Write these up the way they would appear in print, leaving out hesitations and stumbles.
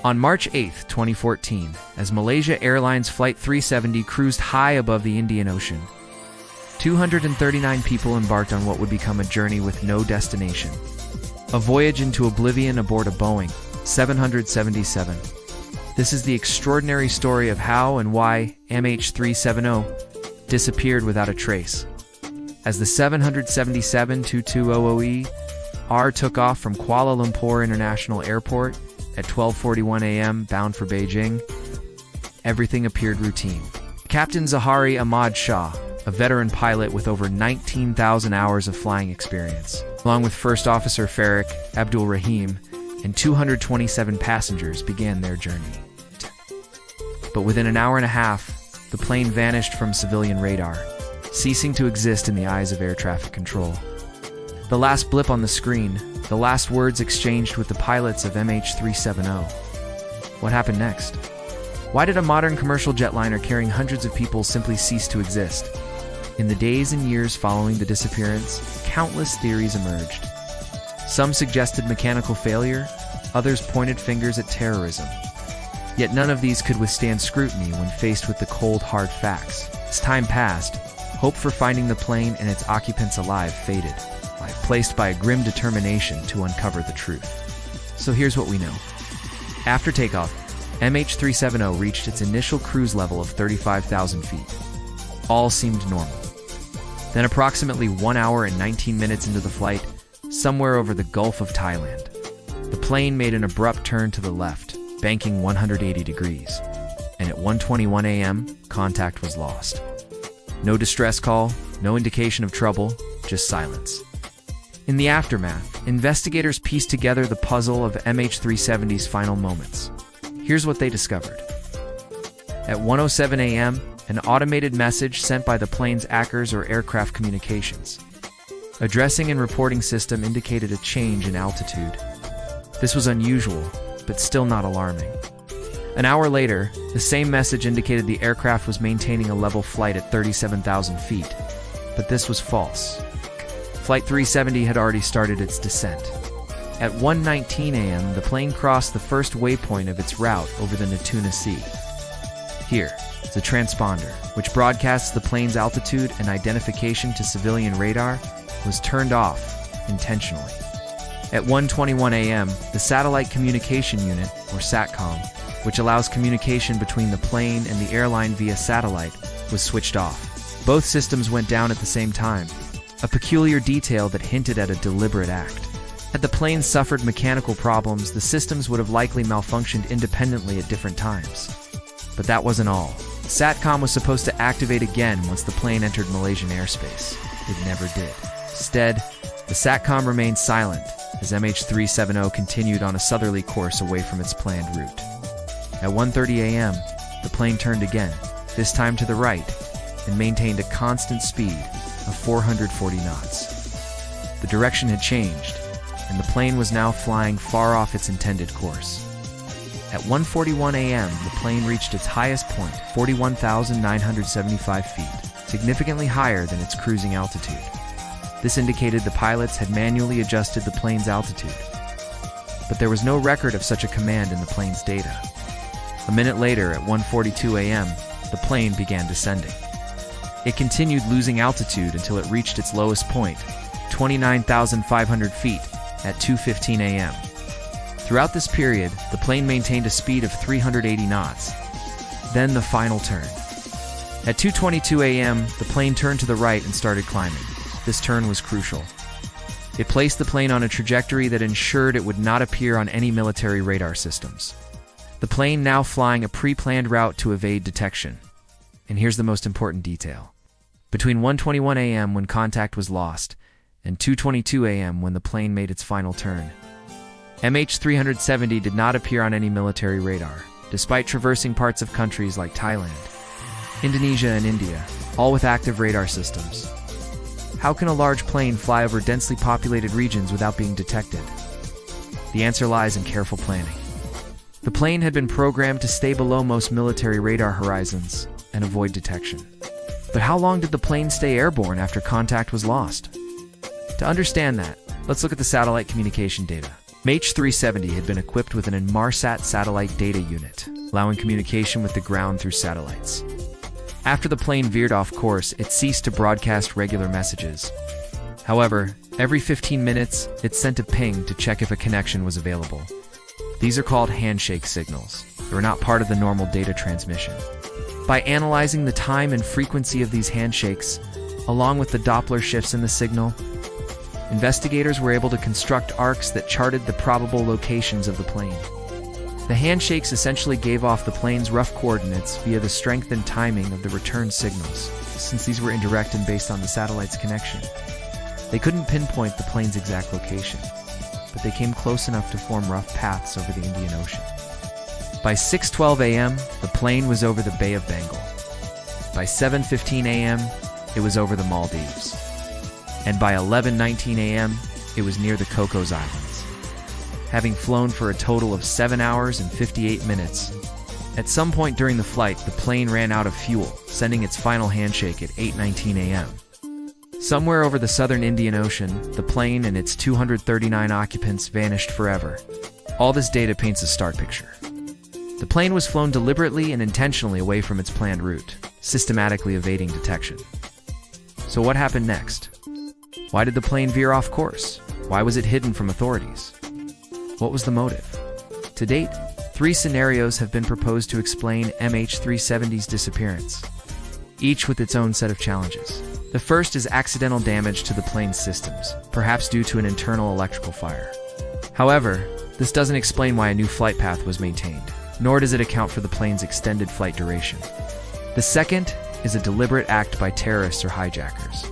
On March 8, 2014, as Malaysia Airlines Flight 370 cruised high above the Indian Ocean, 239 people embarked on what would become a journey with no destination. A voyage into oblivion aboard a Boeing 777. This is the extraordinary story of how and why MH370 disappeared without a trace. As the 777-2200ER took off from Kuala Lumpur International Airport at 12:41 a.m. bound for Beijing, everything appeared routine. Captain Zahari Ahmad Shah, a veteran pilot with over 19,000 hours of flying experience, along with First Officer Farik Abdul Rahim and 227 passengers, began their journey. But within an hour and a half, the plane vanished from civilian radar, ceasing to exist in the eyes of air traffic control. The last blip on the screen, the last words exchanged with the pilots of MH370. What happened next? Why did a modern commercial jetliner carrying hundreds of people simply cease to exist? In the days and years following the disappearance, countless theories emerged. Some suggested mechanical failure, others pointed fingers at terrorism. Yet none of these could withstand scrutiny when faced with the cold, hard facts. As time passed, hope for finding the plane and its occupants alive faded, replaced by a grim determination to uncover the truth. So here's what we know. After takeoff, MH370 reached its initial cruise level of 35,000 feet. All seemed normal. Then approximately 1 hour and 19 minutes into the flight, somewhere over the Gulf of Thailand, the plane made an abrupt turn to the left, banking 180 degrees, and at 1:21 a.m., contact was lost. No distress call, no indication of trouble, just silence. In the aftermath, investigators pieced together the puzzle of MH370's final moments. Here's what they discovered. At 1:07 a.m., an automated message sent by the plane's ACRS or aircraft communications. Addressing and reporting system indicated a change in altitude. This was unusual, but still not alarming. An hour later, the same message indicated the aircraft was maintaining a level flight at 37,000 feet, but this was false. Flight 370 had already started its descent. At 1:19 a.m., the plane crossed the first waypoint of its route over the Natuna Sea. Here, the transponder, which broadcasts the plane's altitude and identification to civilian radar, was turned off intentionally. At 1:21 a.m., the Satellite Communication Unit, or SATCOM, which allows communication between the plane and the airline via satellite, was switched off. Both systems went down at the same time, a peculiar detail that hinted at a deliberate act. Had the plane suffered mechanical problems, the systems would have likely malfunctioned independently at different times. But that wasn't all. SATCOM was supposed to activate again once the plane entered Malaysian airspace. It never did. Instead, the SATCOM remained silent as MH370 continued on a southerly course away from its planned route. At 1:30 a.m., the plane turned again, this time to the right, and maintained a constant speed of 440 knots. The direction had changed, and the plane was now flying far off its intended course. At 1:41 a.m., the plane reached its highest point, 41,975 feet, significantly higher than its cruising altitude. This indicated the pilots had manually adjusted the plane's altitude. But there was no record of such a command in the plane's data. A minute later, at 1:42 a.m., the plane began descending. It continued losing altitude until it reached its lowest point, 29,500 feet, at 2:15 a.m. Throughout this period, the plane maintained a speed of 380 knots. Then the final turn. At 2:22 a.m., the plane turned to the right and started climbing. This turn was crucial. It placed the plane on a trajectory that ensured it would not appear on any military radar systems. The plane now flying a pre-planned route to evade detection. And here's the most important detail. Between 1:21 a.m. when contact was lost and 2:22 a.m. when the plane made its final turn, MH370 did not appear on any military radar, despite traversing parts of countries like Thailand, Indonesia, and India, all with active radar systems. How can a large plane fly over densely populated regions without being detected? The answer lies in careful planning. The plane had been programmed to stay below most military radar horizons and avoid detection. But how long did the plane stay airborne after contact was lost? To understand that, let's look at the satellite communication data. MH370 had been equipped with an Inmarsat satellite data unit, allowing communication with the ground through satellites. After the plane veered off course, it ceased to broadcast regular messages. However, every 15 minutes, it sent a ping to check if a connection was available. These are called handshake signals. They were not part of the normal data transmission. By analyzing the time and frequency of these handshakes, along with the Doppler shifts in the signal, investigators were able to construct arcs that charted the probable locations of the plane. The handshakes essentially gave off the plane's rough coordinates via the strength and timing of the return signals, since these were indirect and based on the satellite's connection. They couldn't pinpoint the plane's exact location, but they came close enough to form rough paths over the Indian Ocean. By 6:12 a.m., the plane was over the Bay of Bengal. By 7:15 a.m., it was over the Maldives. And by 11:19 a.m., it was near the Cocos Islands. Having flown for a total of 7 hours and 58 minutes, at some point during the flight, the plane ran out of fuel, sending its final handshake at 8:19 a.m. Somewhere over the southern Indian Ocean, the plane and its 239 occupants vanished forever. All this data paints a stark picture. The plane was flown deliberately and intentionally away from its planned route, systematically evading detection. So what happened next? Why did the plane veer off course? Why was it hidden from authorities? What was the motive? To date, 3 scenarios have been proposed to explain MH370's disappearance, each with its own set of challenges. The first is accidental damage to the plane's systems, perhaps due to an internal electrical fire. However, this doesn't explain why a new flight path was maintained, nor does it account for the plane's extended flight duration. The second is a deliberate act by terrorists or hijackers.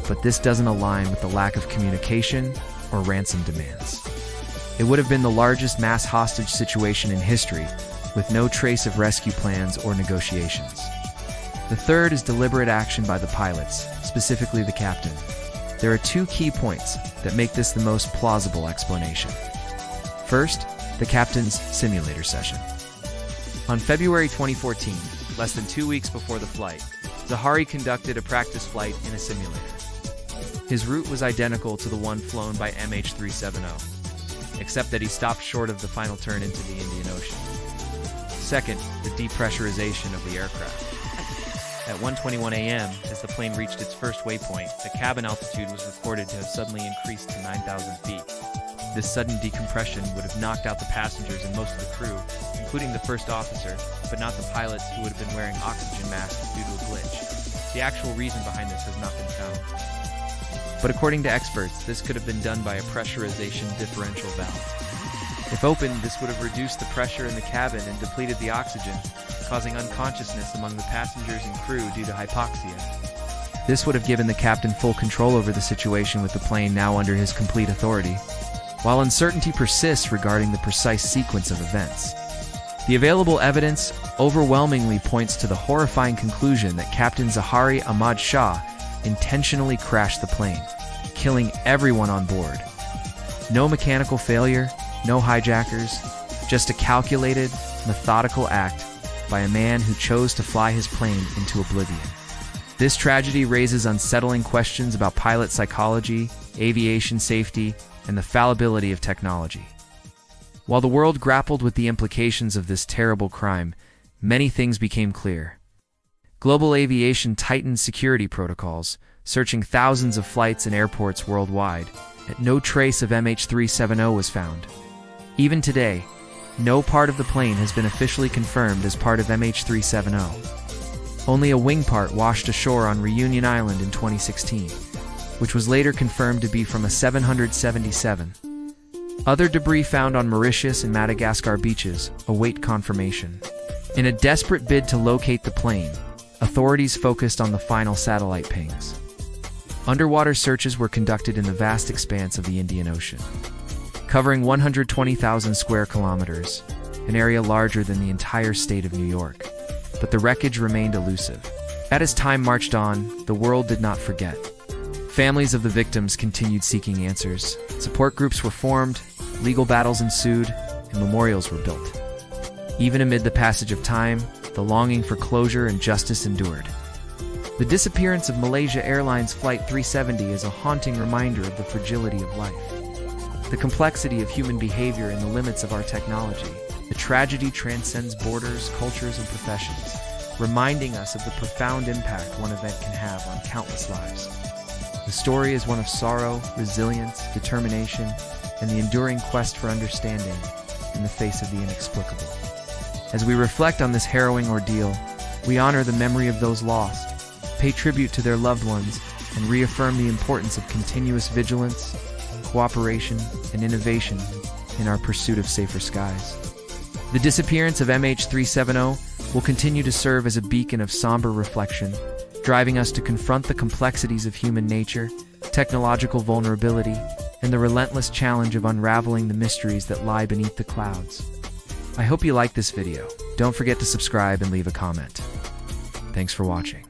But this doesn't align with the lack of communication or ransom demands. It would have been the largest mass hostage situation in history, with no trace of rescue plans or negotiations. The third is deliberate action by the pilots, specifically the captain. There are 2 key points that make this the most plausible explanation. First, the captain's simulator session. On February 2014, less than 2 weeks before the flight, Zahari conducted a practice flight in a simulator. His route was identical to the one flown by MH370, except that he stopped short of the final turn into the Indian Ocean. Second, the depressurization of the aircraft. At 1:21 a.m., as the plane reached its first waypoint, the cabin altitude was recorded to have suddenly increased to 9,000 feet. This sudden decompression would have knocked out the passengers and most of the crew, including the first officer, but not the pilots who would have been wearing oxygen masks due to a glitch. The actual reason behind this has not been found. But according to experts, this could have been done by a pressurization differential valve. If opened, this would have reduced the pressure in the cabin and depleted the oxygen, causing unconsciousness among the passengers and crew due to hypoxia. This would have given the captain full control over the situation, with the plane now under his complete authority, while uncertainty persists regarding the precise sequence of events. The available evidence overwhelmingly points to the horrifying conclusion that Captain Zahari Ahmad Shah intentionally crashed the plane, killing everyone on board. No mechanical failure, no hijackers, just a calculated, methodical act by a man who chose to fly his plane into oblivion. This tragedy raises unsettling questions about pilot psychology, aviation safety, and the fallibility of technology. While the world grappled with the implications of this terrible crime, many things became clear. Global aviation tightened security protocols, searching thousands of flights and airports worldwide, yet no trace of MH370 was found. Even today, no part of the plane has been officially confirmed as part of MH370. Only a wing part washed ashore on Reunion Island in 2016, which was later confirmed to be from a 777. Other debris found on Mauritius and Madagascar beaches await confirmation. In a desperate bid to locate the plane, authorities focused on the final satellite pings. Underwater searches were conducted in the vast expanse of the Indian Ocean, covering 120,000 square kilometers, an area larger than the entire state of New York. But the wreckage remained elusive. As time marched on, the world did not forget. Families of the victims continued seeking answers. Support groups were formed, legal battles ensued, and memorials were built. Even amid the passage of time, the longing for closure and justice endured. The disappearance of Malaysia Airlines Flight 370 is a haunting reminder of the fragility of life. the complexity of human behavior and the limits of our technology. The tragedy transcends borders, cultures, and professions, reminding us of the profound impact one event can have on countless lives. The story is one of sorrow, resilience, determination, and the enduring quest for understanding in the face of the inexplicable. As we reflect on this harrowing ordeal, we honor the memory of those lost, pay tribute to their loved ones, and reaffirm the importance of continuous vigilance, cooperation, and innovation in our pursuit of safer skies. The disappearance of MH370 will continue to serve as a beacon of somber reflection, driving us to confront the complexities of human nature, technological vulnerability, and the relentless challenge of unraveling the mysteries that lie beneath the clouds. I hope you liked this video. Don't forget to subscribe and leave a comment. Thanks for watching.